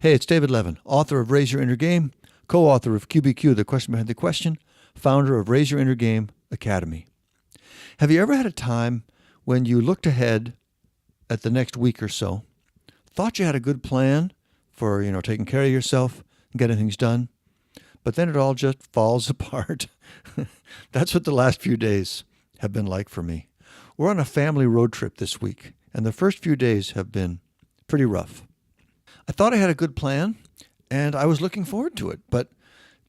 Hey, it's David Levin, author of Raise Your Inner Game, co-author of QBQ, The Question Behind the Question, founder of Raise Your Inner Game Academy. Have you ever had a time when you looked ahead at the next week or so, thought you had a good plan for, taking care of yourself and getting things done, but then it all just falls apart? That's what the last few days have been like for me. We're on a family road trip this week, and the first few days have been pretty rough. I thought I had a good plan, and I was looking forward to it, but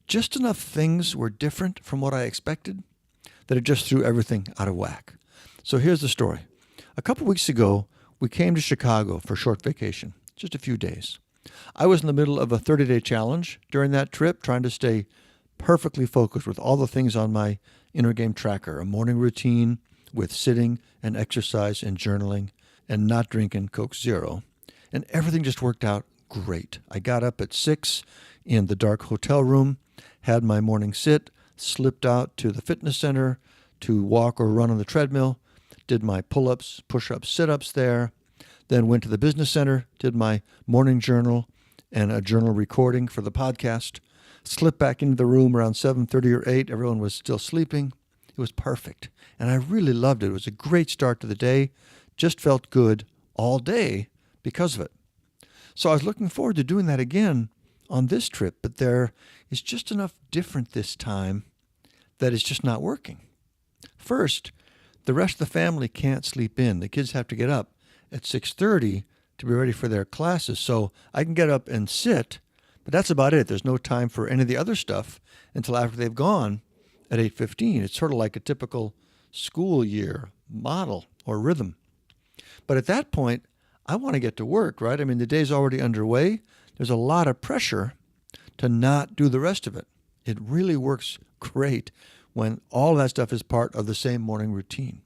just enough things were different from what I expected that it just threw everything out of whack. So here's the story. A couple weeks ago, we came to Chicago for a short vacation, just a few days. I was in the middle of a 30-day challenge during that trip, trying to stay perfectly focused with all the things on my inner game tracker, a morning routine with sitting and exercise and journaling and not drinking Coke Zero. And everything just worked out great. I got up at 6 in the dark hotel room, had my morning sit, slipped out to the fitness center to walk or run on the treadmill, did my pull-ups, push-ups, sit-ups there, then went to the business center, did my morning journal and a journal recording for the podcast, slipped back into the room around 7:30 or 8. Everyone was still sleeping. It was perfect. And I really loved it. It was a great start to the day. Just felt good all day because of it. So I was looking forward to doing that again on this trip, but there is just enough different this time that it's just not working. First, the rest of the family can't sleep in. The kids have to get up at 6:30 to be ready for their classes. So I can get up and sit, but that's about it. There's no time for any of the other stuff until after they've gone at 8:15. It's sort of like a typical school year model or rhythm. But at that point, I want to get to work, right? I mean, the day's already underway. There's a lot of pressure to not do the rest of it. It really works great when all that stuff is part of the same morning routine.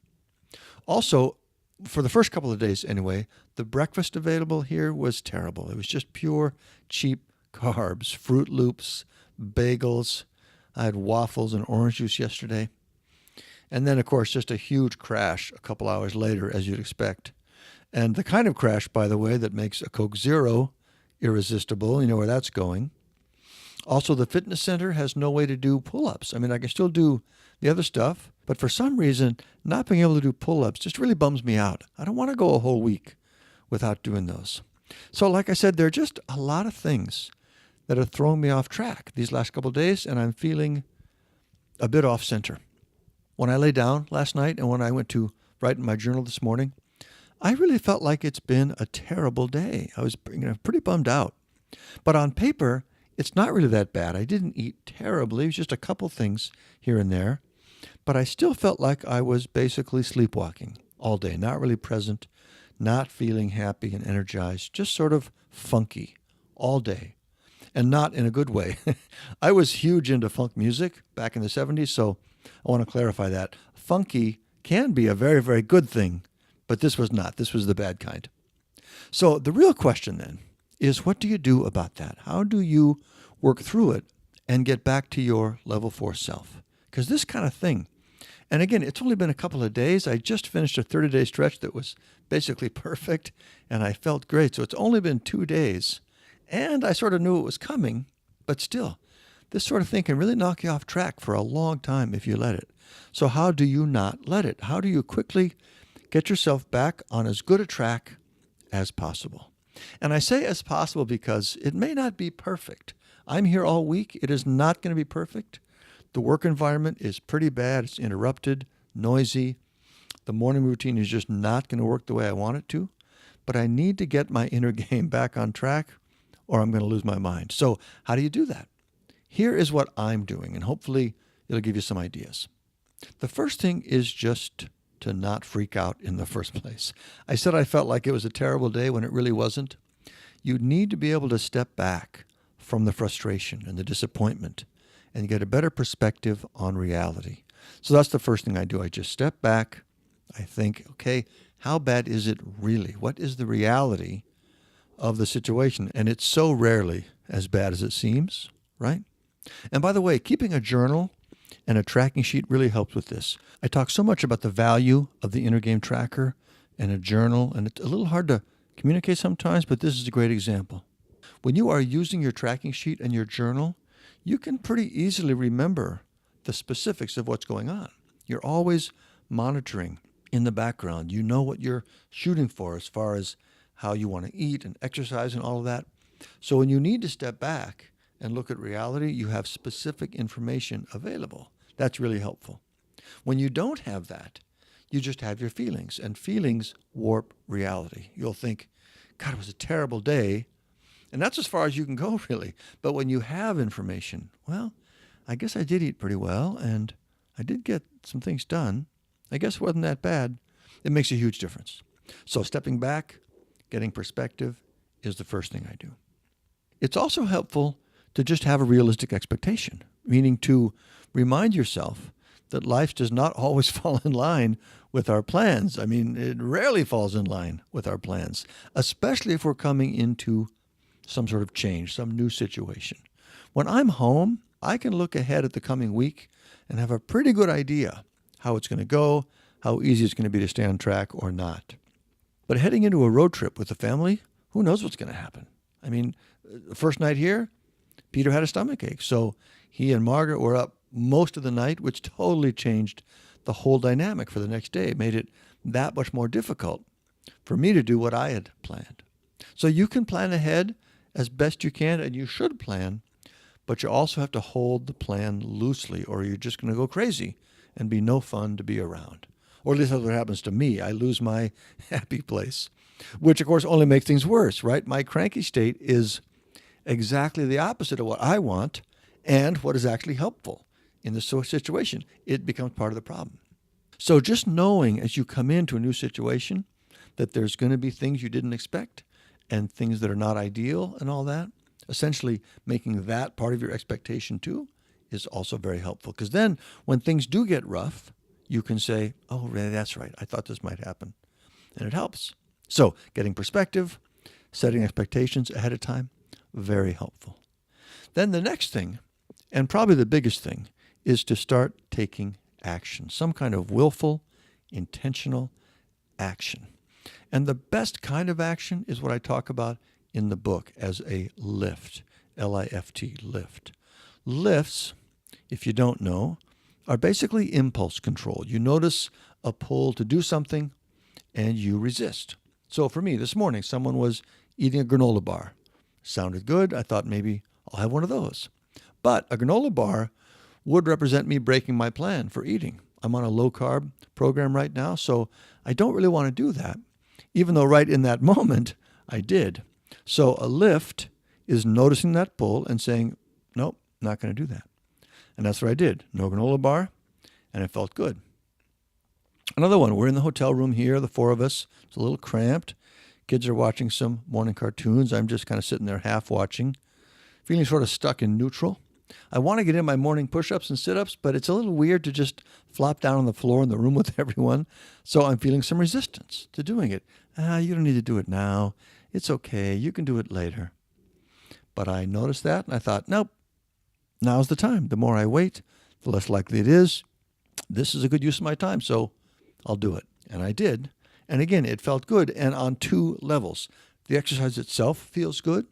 Also, for the first couple of days anyway, the breakfast available here was terrible. It was just pure, cheap carbs, Fruit Loops, bagels. I had waffles and orange juice yesterday. And then, of course, just a huge crash a couple hours later, as you'd expect. And the kind of crash, by the way, that makes a Coke Zero irresistible. You know where that's going. Also, the fitness center has no way to do pull-ups. I mean, I can still do the other stuff, but for some reason, not being able to do pull-ups just really bums me out. I don't want to go a whole week without doing those. So like I said, there are just a lot of things that are throwing me off track these last couple of days, and I'm feeling a bit off center. When I lay down last night and when I went to write in my journal this morning, I really felt like it's been a terrible day. I was pretty bummed out. But on paper, it's not really that bad. I didn't eat terribly. It was just a couple things here and there. But I still felt like I was basically sleepwalking all day, not really present, not feeling happy and energized, just sort of funky all day. And not in a good way. I was huge into funk music back in the 70s, so I want to clarify that. Funky can be a very, very good thing, but this was not. This was the bad kind. So the real question then is, what do you do about that? How do you work through it and get back to your level 4 self? Because this kind of thing, and again, it's only been a couple of days. I just finished a 30-day stretch that was basically perfect, and I felt great. So it's only been 2 days, and I sort of knew it was coming, but still, this sort of thing can really knock you off track for a long time if you let it. So how do you not let it? How do you quickly get yourself back on as good a track as possible? And I say as possible because it may not be perfect. I'm here all week. It is not going to be perfect. The work environment is pretty bad. It's interrupted, noisy. The morning routine is just not going to work the way I want it to. But I need to get my inner game back on track or I'm going to lose my mind. So how do you do that? Here is what I'm doing, and hopefully it'll give you some ideas. The first thing is just to not freak out in the first place. I said I felt like it was a terrible day when it really wasn't. You need to be able to step back from the frustration and the disappointment and get a better perspective on reality. So that's the first thing I do. I just step back. I think, okay, how bad is it really? What is the reality of the situation? And it's so rarely as bad as it seems, right? And by the way, keeping a journal and a tracking sheet really helps with this. I talk so much about the value of the inner game tracker and a journal, and it's a little hard to communicate sometimes, but this is a great example. When you are using your tracking sheet and your journal, you can pretty easily remember the specifics of what's going on. You're always monitoring in the background. You know what you're shooting for as far as how you want to eat and exercise and all of that. So when you need to step back and look at reality, you have specific information available. That's really helpful. When you don't have that, you just have your feelings, and feelings warp reality. You'll think, God, it was a terrible day. And that's as far as you can go, really. But when you have information, well, I guess I did eat pretty well, and I did get some things done. I guess it wasn't that bad. It makes a huge difference. So stepping back, getting perspective is the first thing I do. It's also helpful to just have a realistic expectation, meaning to remind yourself that life does not always fall in line with our plans. I mean, it rarely falls in line with our plans, especially if we're coming into some sort of change, some new situation. When I'm home, I can look ahead at the coming week and have a pretty good idea how it's going to go, how easy it's going to be to stay on track or not. But heading into a road trip with the family, who knows what's going to happen? I mean, the first night here, Peter had a stomach ache, so he and Margaret were up most of the night, which totally changed the whole dynamic for the next day. It made it that much more difficult for me to do what I had planned. So you can plan ahead as best you can, and you should plan, but you also have to hold the plan loosely, or you're just going to go crazy and be no fun to be around. Or at least that's what happens to me. I lose my happy place, which of course only makes things worse, right? My cranky state is exactly the opposite of what I want and what is actually helpful in this situation. It becomes part of the problem. So just knowing as you come into a new situation that there's going to be things you didn't expect and things that are not ideal and all that, essentially making that part of your expectation too, is also very helpful. Because then when things do get rough, you can say, oh, really, that's right. I thought this might happen. And it helps. So getting perspective, setting expectations ahead of time, very helpful. Then the next thing, and probably the biggest thing, is to start taking action, some kind of willful, intentional action. And the best kind of action is what I talk about in the book as a lift, L-I-F-T, lift. Lifts, if you don't know, are basically impulse control. You notice a pull to do something and you resist. So for me, this morning, someone was eating a granola bar. Sounded good. I thought maybe I'll have one of those. But a granola bar would represent me breaking my plan for eating. I'm on a low-carb program right now, so I don't really want to do that, even though right in that moment I did. So a lift is noticing that pull and saying, nope, not going to do that. And that's what I did. No granola bar, and it felt good. Another one, we're in the hotel room here, the four of us. It's a little cramped. Kids are watching some morning cartoons. I'm just kind of sitting there half watching, feeling sort of stuck in neutral. I want to get in my morning push-ups and sit-ups, but it's a little weird to just flop down on the floor in the room with everyone. So I'm feeling some resistance to doing it. You don't need to do it now. It's okay. You can do it later. But I noticed that, and I thought, nope, now's the time. The more I wait, the less likely it is. This is a good use of my time, so I'll do it. And I did. And again, it felt good, and on two levels. The exercise itself feels good,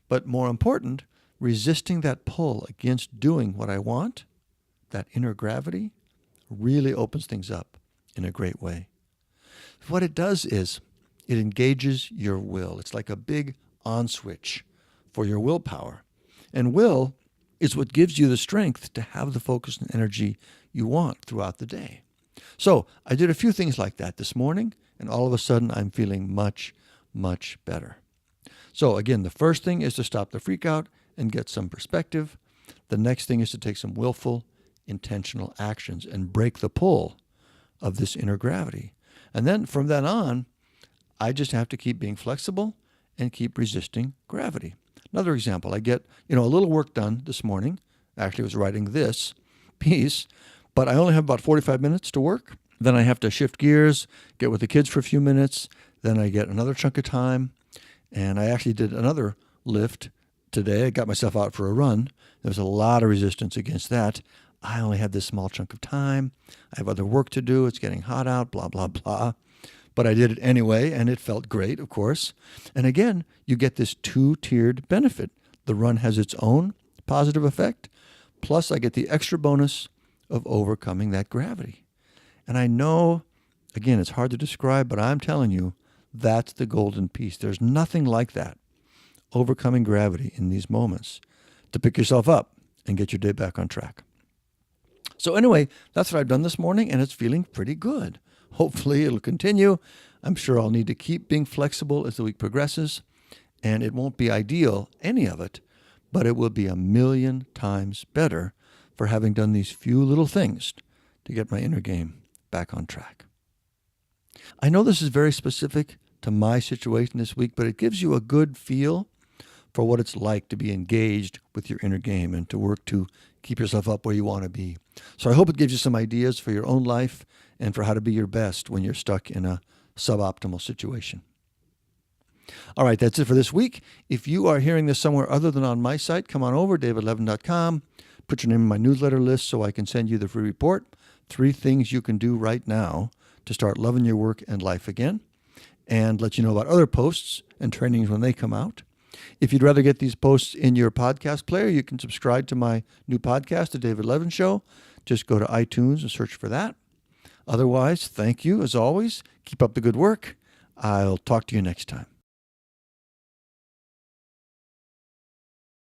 but more important, resisting that pull against doing what I want, that inner gravity, really opens things up in a great way. What it does is it engages your will. It's like a big on switch for your willpower. And will is what gives you the strength to have the focus and energy you want throughout the day. So I did a few things like that this morning, and all of a sudden I'm feeling much, much better. So again, the first thing is to stop the freak out and get some perspective. The next thing is to take some willful, intentional actions and break the pull of this inner gravity. And then from then on, I just have to keep being flexible and keep resisting gravity. Another example, I get, a little work done this morning. Actually, I was writing this piece, but I only have about 45 minutes to work. Then I have to shift gears, get with the kids for a few minutes. Then I get another chunk of time. And I actually did another lift today. I got myself out for a run. There was a lot of resistance against that. I only had this small chunk of time. I have other work to do. It's getting hot out, blah, blah, blah. But I did it anyway, and it felt great, of course. And again, you get this two-tiered benefit. The run has its own positive effect, plus I get the extra bonus of overcoming that gravity. And I know, again, it's hard to describe, but I'm telling you, that's the golden piece. There's nothing like that, overcoming gravity in these moments, to pick yourself up and get your day back on track. So anyway, that's what I've done this morning, and it's feeling pretty good. Hopefully it'll continue. I'm sure I'll need to keep being flexible as the week progresses, and it won't be ideal, any of it, but it will be 1,000,000 times better for having done these few little things to get my inner game back on track. I know this is very specific to my situation this week, but it gives you a good feel for what it's like to be engaged with your inner game and to work to keep yourself up where you want to be. So I hope it gives you some ideas for your own life and for how to be your best when you're stuck in a suboptimal situation. All right, that's it for this week. If you are hearing this somewhere other than on my site, come on over, davidlevin.com. Put your name in my newsletter list so I can send you the free report. 3 things you can do right now to start loving your work and life again, and let you know about other posts and trainings when they come out. If you'd rather get these posts in your podcast player, you can subscribe to my new podcast, The David Levin Show. Just go to iTunes and search for that. Otherwise, thank you, as always. Keep up the good work. I'll talk to you next time.